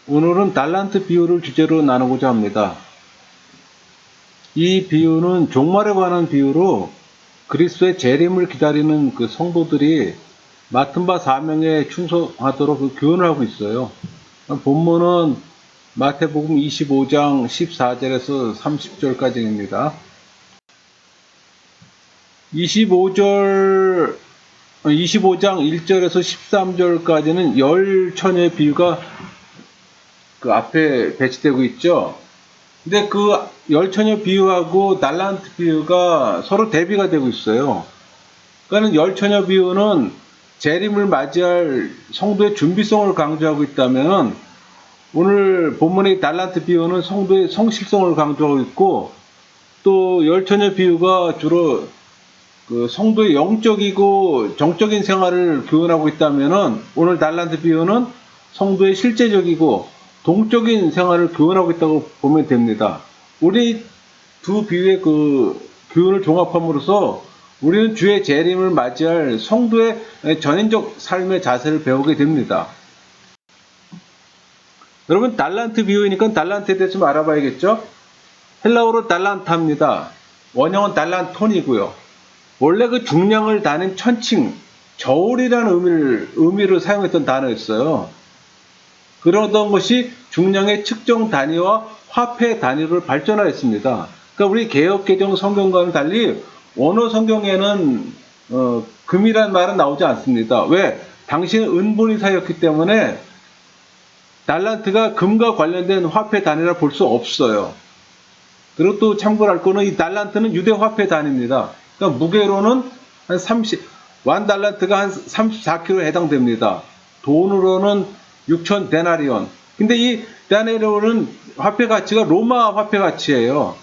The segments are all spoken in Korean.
오늘은 달란트 비유를 주제로 나누고자 합니다. 이 비유는 종말에 관한 비유로 그리스도의 재림을 기다리는 그 성도들이 맡은 바 사명에 충성하도록 그 교훈을 하고 있어요. 본문은 마태복음 25장 14절에서 30절까지입니다. 25장 1절에서 13절까지는 열 처녀의 비유가 그 앞에 배치되고 있죠. 근데 그 열 처녀 비유하고 달란트 비유가 서로 대비가 되고 있어요. 그러니까 열 처녀 비유는 재림을 맞이할 성도의 준비성을 강조하고 있다면, 오늘 본문의 달란트 비유는 성도의 성실성을 강조하고 있고, 또 열 처녀 비유가 주로 그 성도의 영적이고 정적인 생활을 교훈하고 있다면은, 오늘 달란트 비유는 성도의 실제적이고 동적인 생활을 교훈하고 있다고 보면 됩니다. 우리 두 비유의 그 교훈을 종합함으로써 우리는 주의 재림을 맞이할 성도의 전인적 삶의 자세를 배우게 됩니다. 여러분, 달란트 비유이니까 달란트에 대해서 좀 알아봐야겠죠? 헬라어로 달란타입니다. 원형은 달란톤이고요. 원래 그 중량을 다는 천칭, 저울이라는 의미를 사용했던 단어였어요. 그러던 것이 중량의 측정 단위와 화폐 단위로 발전하였습니다. 그러니까 우리 개역개정 성경과는 달리 원어 성경에는 금이란 말은 나오지 않습니다. 왜? 당시는 은본이사였기 때문에 달란트가 금과 관련된 화폐 단위라 볼 수 없어요. 그리고 또 참고할 거는 이 달란트는 유대 화폐 단위입니다. 그러니까 무게로는 한 1 달란트가 한 34kg에 해당됩니다. 돈으로는 6천 데나리온. 근데 이 데나리온은 화폐 가치가 로마 화폐 가치예요.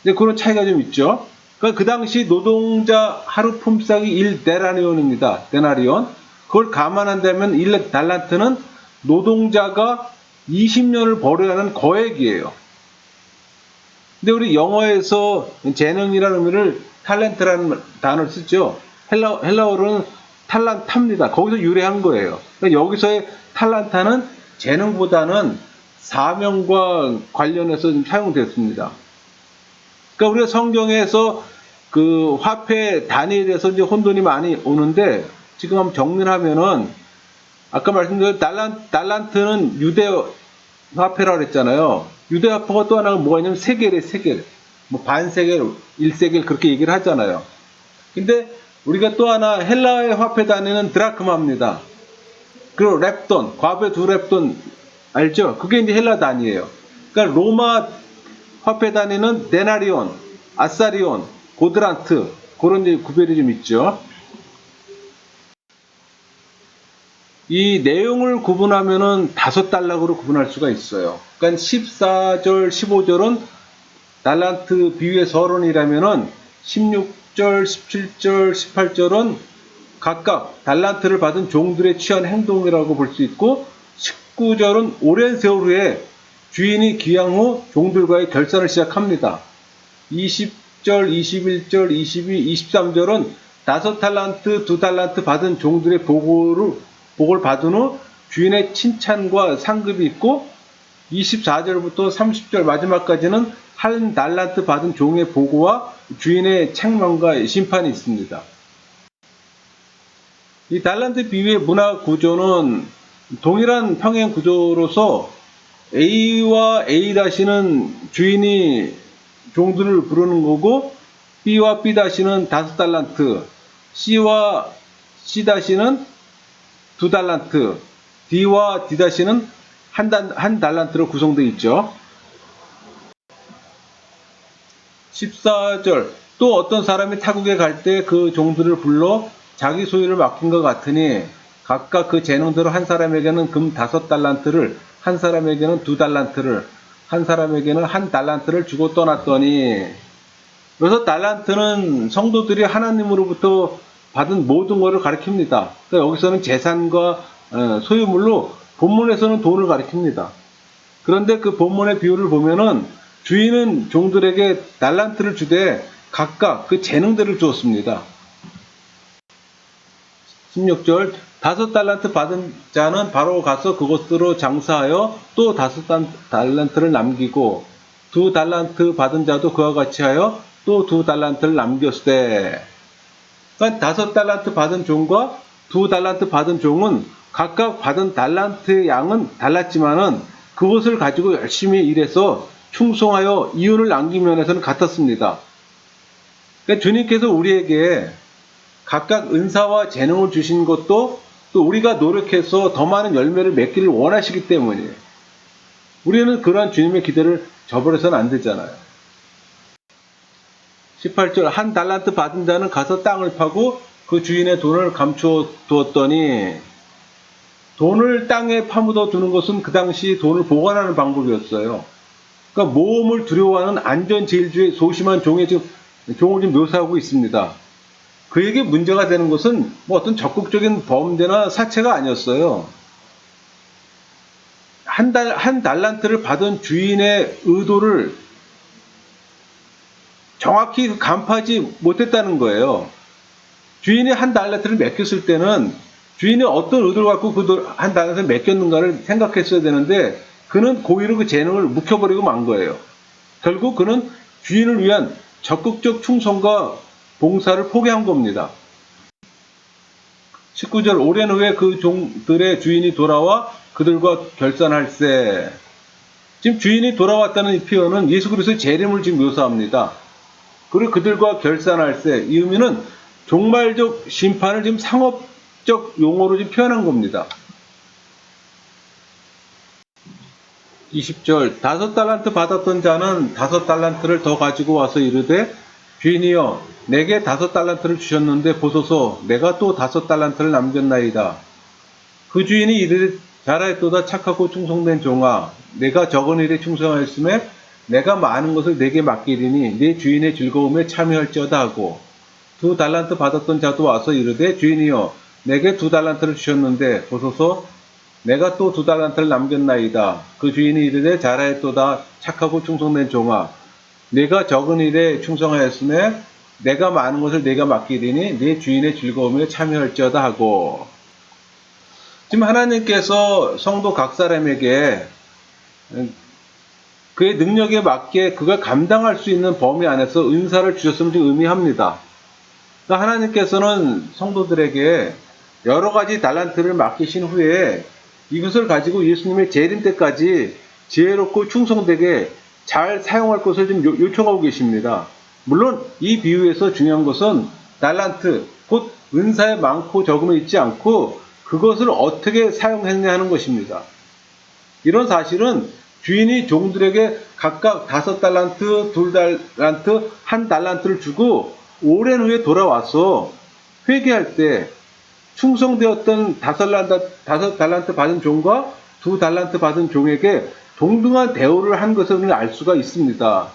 근데 그런 차이가 좀 있죠. 그러니까 그 당시 노동자 하루 품삯이 1 데나리온입니다. 데나리온. 그걸 감안한다면 1 달란트는 노동자가 20년을 벌어야 하는 거액이에요. 근데 우리 영어에서 재능이라는 의미를 탤런트라는 단어를 쓰죠. 헬라어로는 탈란타입니다. 거기서 유래한 거예요. 그러니까 여기서의 탈란타는 재능보다는 사명과 관련해서 좀 사용됐습니다. 그러니까 우리가 성경에서 그 화폐 단위에 대해서 이제 혼돈이 많이 오는데, 지금 한번 정리를 하면은, 아까 말씀드린 달란트는 유대 화폐라고 했잖아요. 유대 화폐가 또 하나가 뭐가 있냐면 세겔이에요, 세겔. 뭐 반세겔, 1세겔 그렇게 얘기를 하잖아요. 근데 우리가 또 하나 헬라의 화폐 단위는 드라크마입니다. 그리고 렙돈, 과부의 2렙돈 알죠? 그게 이제 헬라 단위예요. 그러니까 로마 화폐 단위는 데나리온, 아사리온, 고드란트, 그런 이제 구별이 좀 있죠. 이 내용을 구분하면은 5단락으로 구분할 수가 있어요. 그러니까 14절, 15절은 달란트 비유의 서론이라면은 16절, 17절, 18절은 각각 달란트를 받은 종들의 취한 행동이라고 볼 수 있고, 19절은 오랜 세월 후에 주인이 귀향 후 종들과의 결산을 시작합니다. 20절, 21절, 22, 23절은 5달란트, 2달란트 받은 종들의 복을 받은 후 주인의 칭찬과 상급이 있고, 24절부터 30절 마지막까지는 1달란트 받은 종의 보고와 주인의 책망과 심판이 있습니다. 이 달란트 비유의 문화 구조는 동일한 평행 구조로서 A와 A-는 주인이 종들을 부르는 거고, B와 B-는 5달란트, C와 C-는 2달란트, D와 D-는 1달란트로 구성되어 있죠. 14절, 또 어떤 사람이 타국에 갈 때 그 종들을 불러 자기 소유를 맡긴 것 같으니 각각 그 재능대로 한 사람에게는 금 5달란트를, 한 사람에게는 2달란트를, 한 사람에게는 1달란트를 주고 떠났더니. 그래서 달란트는 성도들이 하나님으로부터 받은 모든 것을 가리킵니다. 그러니까 여기서는 재산과 소유물로, 본문에서는 돈을 가리킵니다. 그런데 그 본문의 비유를 보면은 주인은 종들에게 달란트를 주되 각각 그 재능대로 주었습니다. 16절 다섯 달란트 받은 자는 바로 가서 그것으로 장사하여 또 다섯 달란트를 남기고 두 달란트 받은 자도 그와 같이 하여 또 두 달란트를 남겼으되. 그러니까 다섯 달란트 받은 종과 두 달란트 받은 종은 각각 받은 달란트의 양은 달랐지만은 그것을 가지고 열심히 일해서 충성하여 이윤을 남긴 면에서는 같았습니다. 그러니까 주님께서 우리에게 각각 은사와 재능을 주신 것도 또 우리가 노력해서 더 많은 열매를 맺기를 원하시기 때문이에요. 우리는 그러한 주님의 기대를 저버려서는 안 되잖아요. 18절 한 달란트 받은 자는 가서 땅을 파고 그 주인의 돈을 감추어 두었더니. 돈을 땅에 파묻어 두는 것은 그 당시 돈을 보관하는 방법이었어요. 그러니까 모험을 두려워하는 안전제일주의 소심한 종을 지금 묘사하고 있습니다. 그에게 문제가 되는 것은 뭐 어떤 적극적인 범죄나 사체가 아니었어요. 한 달란트를 받은 주인의 의도를 정확히 간파하지 못했다는 거예요. 주인이 한 달란트를 맡겼을 때는 주인이 어떤 의도를 갖고 그 한 달란트를 맡겼는가를 생각했어야 되는데 그는 고의로 그 재능을 묵혀버리고 만 거예요. 결국 그는 주인을 위한 적극적 충성과 봉사를 포기한 겁니다. 19절 오랜 후에 그 종들의 주인이 돌아와 그들과 결산할세. 지금 주인이 돌아왔다는 이 표현은 예수 그리스도의 재림을 지금 묘사합니다. 그리고 그들과 결산할세. 이 의미는 종말적 심판을 지금 상업적 용어로 지금 표현한 겁니다. 20절 다섯 달란트 받았던 자는 다섯 달란트를 더 가지고 와서 이르되 주인이여 내게 다섯 달란트를 주셨는데 보소서 내가 또 다섯 달란트를 남겼나이다. 그 주인이 이르되 잘하였도다 착하고 충성된 종아 내가 적은 일에 충성하였음에 내가 많은 것을 내게 맡기리니 네 주인의 즐거움에 참여할지어다 하고 두 달란트 받았던 자도 와서 이르되 주인이여 내게 두 달란트를 주셨는데 보소서 내가 또 두 달란트를 남겼나이다. 그 주인이 이르되 잘하였도다 착하고 충성된 종아 내가 적은 일에 충성하였음에 내가 많은 것을 내가 맡기리니 네 주인의 즐거움에 참여할지어다 하고. 지금 하나님께서 성도 각 사람에게 그의 능력에 맞게 그가 감당할 수 있는 범위 안에서 은사를 주셨음을 의미합니다. 그러니까 하나님께서는 성도들에게 여러 가지 달란트를 맡기신 후에 이것을 가지고 예수님의 재림 때까지 지혜롭고 충성되게 잘 사용할 것을 좀 요청하고 계십니다. 물론 이 비유에서 중요한 것은 달란트, 곧 은사의 많고 적음에 있지 않고 그것을 어떻게 사용했냐 하는 것입니다. 이런 사실은 주인이 종들에게 각각 다섯 달란트, 둘 달란트, 한 달란트를 주고 오랜 후에 돌아와서 회개할 때 충성되었던 다섯 달란트 받은 종과 두 달란트 받은 종에게 동등한 대우를 한 것을 알 수가 있습니다.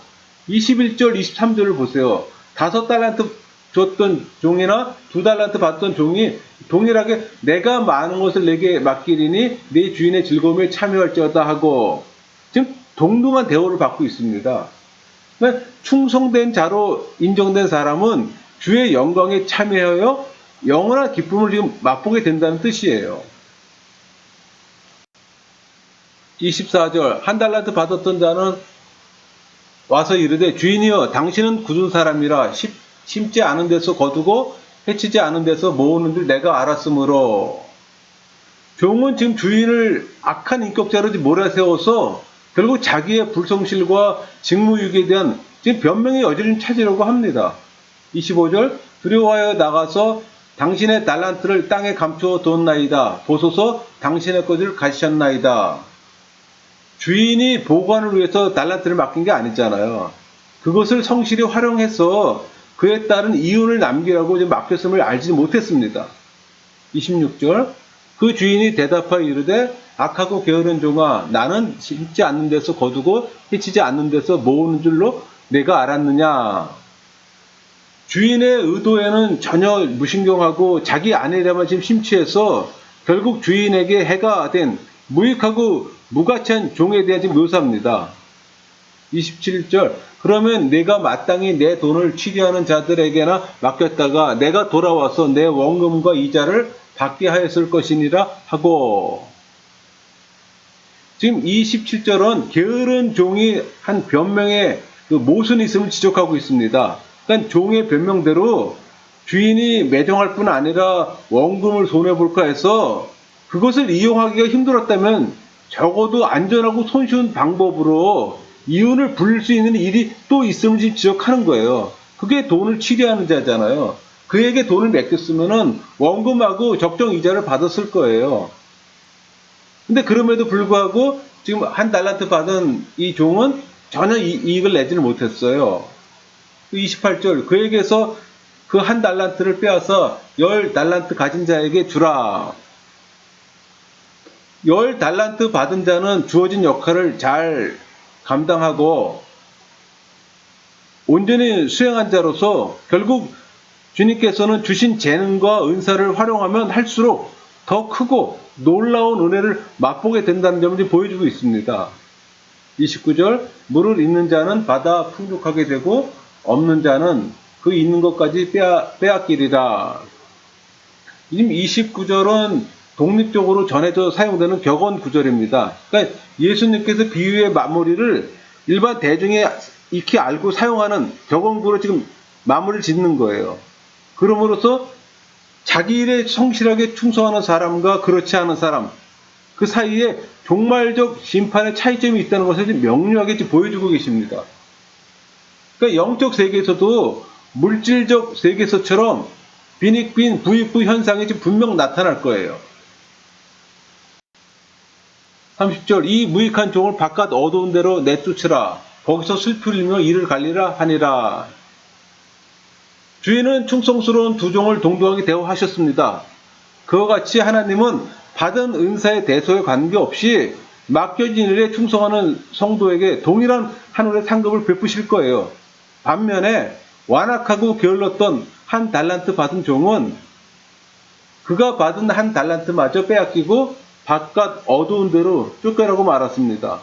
21절, 23절을 보세요. 다섯 달란트 줬던 종이나 두 달란트 받던 종이 동일하게 내가 많은 것을 내게 맡기리니 네 주인의 즐거움에 참여할지어다 하고 지금 동등한 대우를 받고 있습니다. 충성된 자로 인정된 사람은 주의 영광에 참여하여 영원한 기쁨을 지금 맛보게 된다는 뜻이에요. 24절 한 달란트 받았던 자는 와서 이르되 주인이여 당신은 굳은 사람이라 심지 않은 데서 거두고 해치지 않은 데서 모으는 줄 내가 알았으므로. 종은 지금 주인을 악한 인격자로 몰아세워서 결국 자기의 불성실과 직무유기에 대한 지금 변명의 여지를 찾으려고 합니다. 25절 두려워하여 나가서 당신의 달란트를 땅에 감추어 뒀나이다. 보소서 당신의 것을 가지셨나이다. 주인이 보관을 위해서 달란트를 맡긴 게 아니잖아요. 그것을 성실히 활용해서 그에 따른 이윤을 남기라고 맡겼음을 알지 못했습니다. 26절 그 주인이 대답하여 이르되 악하고 게으른 종아 나는 심지 않는 데서 거두고 해치지 않는 데서 모으는 줄로 내가 알았느냐. 주인의 의도에는 전혀 무신경하고 자기 아내에만 지금 심취해서 결국 주인에게 해가 된 무익하고 무가치한 종에 대한 지금 묘사입니다. 27절 그러면 내가 마땅히 내 돈을 취리하는 자들에게나 맡겼다가 내가 돌아와서 내 원금과 이자를 받게 하였을 것이니라 하고. 지금 27절은 게으른 종이 한 변명의 그 모순이 있음을 지적하고 있습니다. 그러니까 종의 변명대로 주인이 매정할 뿐 아니라 원금을 손해볼까 해서 그것을 이용하기가 힘들었다면 적어도 안전하고 손쉬운 방법으로 이윤을 불릴 수 있는 일이 또 있음을 지적하는 거예요. 그게 돈을 취리하는 자잖아요. 그에게 돈을 맡겼으면은 원금하고 적정 이자를 받았을 거예요. 근데 그럼에도 불구하고 지금 한 달란트 받은 이 종은 전혀 이익을 내지를 못했어요. 28절 그에게서 그 한 달란트를 빼앗아 10달란트 가진 자에게 주라. 10달란트 받은 자는 주어진 역할을 잘 감당하고 온전히 수행한 자로서 결국 주님께서는 주신 재능과 은사를 활용하면 할수록 더 크고 놀라운 은혜를 맛보게 된다는 점을 보여주고 있습니다. 29절 물을 있는 자는 받아 풍족하게 되고 없는 자는 그 있는 것까지 빼앗기리라. 지금 29절은 독립적으로 전해져 사용되는 격언 구절입니다. 그러니까 예수님께서 비유의 마무리를 일반 대중이 익히 알고 사용하는 격언구로 지금 마무리를 짓는 거예요. 그럼으로써 자기 일에 성실하게 충성하는 사람과 그렇지 않은 사람 그 사이에 종말적 심판의 차이점이 있다는 것을 명료하게 보여주고 계십니다. 그러니까 영적 세계에서도 물질적 세계에서처럼 빈익빈 부익부 현상이 지금 분명 나타날 거예요. 30절 이 무익한 종을 바깥 어두운 데로 내쫓으라. 거기서 슬피 흘리며 이를 갈리라 하니라. 주인은 충성스러운 두 종을 동등하게 대우하셨습니다. 그와 같이 하나님은 받은 은사의 대소에 관계없이 맡겨진 일에 충성하는 성도에게 동일한 하늘의 상급을 베푸실 거예요. 반면에 완악하고 게을렀던 한 달란트 받은 종은 그가 받은 한 달란트마저 빼앗기고 바깥 어두운 데로 쫓겨나고 말았습니다.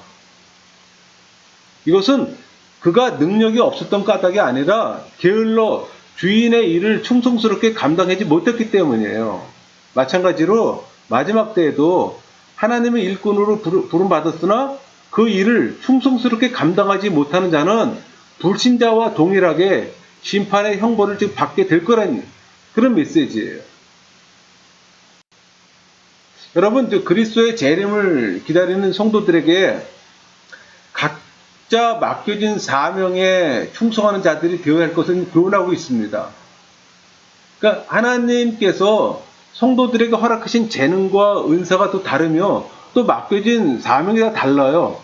이것은 그가 능력이 없었던 까닭이 아니라 게을러 주인의 일을 충성스럽게 감당하지 못했기 때문이에요. 마찬가지로 마지막 때에도 하나님의 일꾼으로 부름받았으나 그 일을 충성스럽게 감당하지 못하는 자는 불신자와 동일하게 심판의 형벌을 받게 될 거라는 그런 메시지예요. 여러분, 그리스도의 재림을 기다리는 성도들에게 각자 맡겨진 사명에 충성하는 자들이 되어야 할 것을 교훈하고 있습니다. 그러니까 하나님께서 성도들에게 허락하신 재능과 은사가 또 다르며 또 맡겨진 사명이 다 달라요.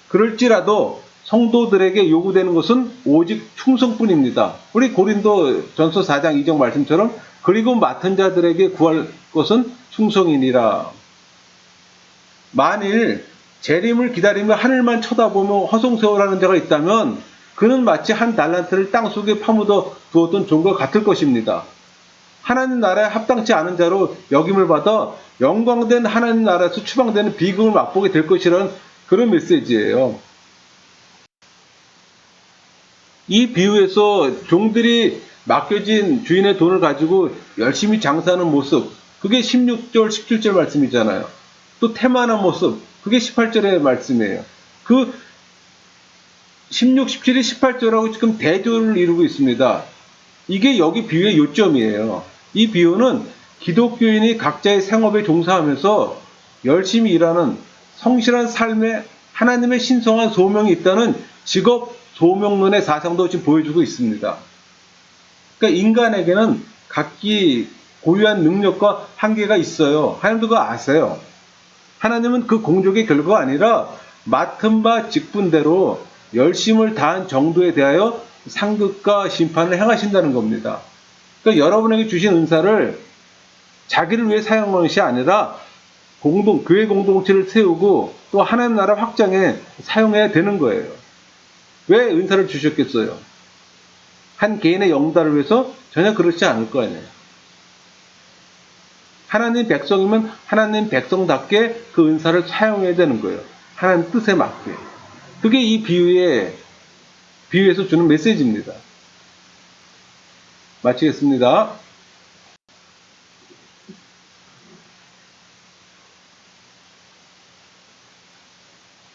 그럴지라도 성도들에게 요구되는 것은 오직 충성뿐입니다. 우리 고린도 전서 4장 2절 말씀처럼 그리고 맡은 자들에게 구할 것은 충성이니라. 만일 재림을 기다리며 하늘만 쳐다보며 허송세월하는 자가 있다면 그는 마치 한 달란트를 땅속에 파묻어 두었던 종과 같을 것입니다. 하나님 나라에 합당치 않은 자로 여김을 받아 영광된 하나님 나라에서 추방되는 비극을 맛보게 될 것이라는 그런 메시지예요. 이 비유에서 종들이 맡겨진 주인의 돈을 가지고 열심히 장사하는 모습, 그게 16절, 17절 말씀이잖아요. 또 태만한 모습, 그게 18절의 말씀이에요. 그 16, 17이 18절하고 지금 대조를 이루고 있습니다. 이게 여기 비유의 요점이에요. 이 비유는 기독교인이 각자의 생업에 종사하면서 열심히 일하는 성실한 삶에 하나님의 신성한 소명이 있다는 직업 소명론의 사상도 지금 보여주고 있습니다. 그러니까 인간에게는 각기 고유한 능력과 한계가 있어요. 하나님도 그거 아세요. 하나님은 그 공적의 결과가 아니라 맡은 바 직분대로 열심을 다한 정도에 대하여 상급과 심판을 행하신다는 겁니다. 그러니까 여러분에게 주신 은사를 자기를 위해 사용하는 것이 아니라 교회 공동체를 세우고 또 하나님 나라 확장에 사용해야 되는 거예요. 왜 은사를 주셨겠어요? 한 개인의 영달을 위해서? 전혀 그렇지 않을 거 아니에요. 하나님 백성이면 하나님 백성답게 그 은사를 사용해야 되는 거예요. 하나님 뜻에 맞게. 그게 이 비유에서 주는 메시지입니다. 마치겠습니다.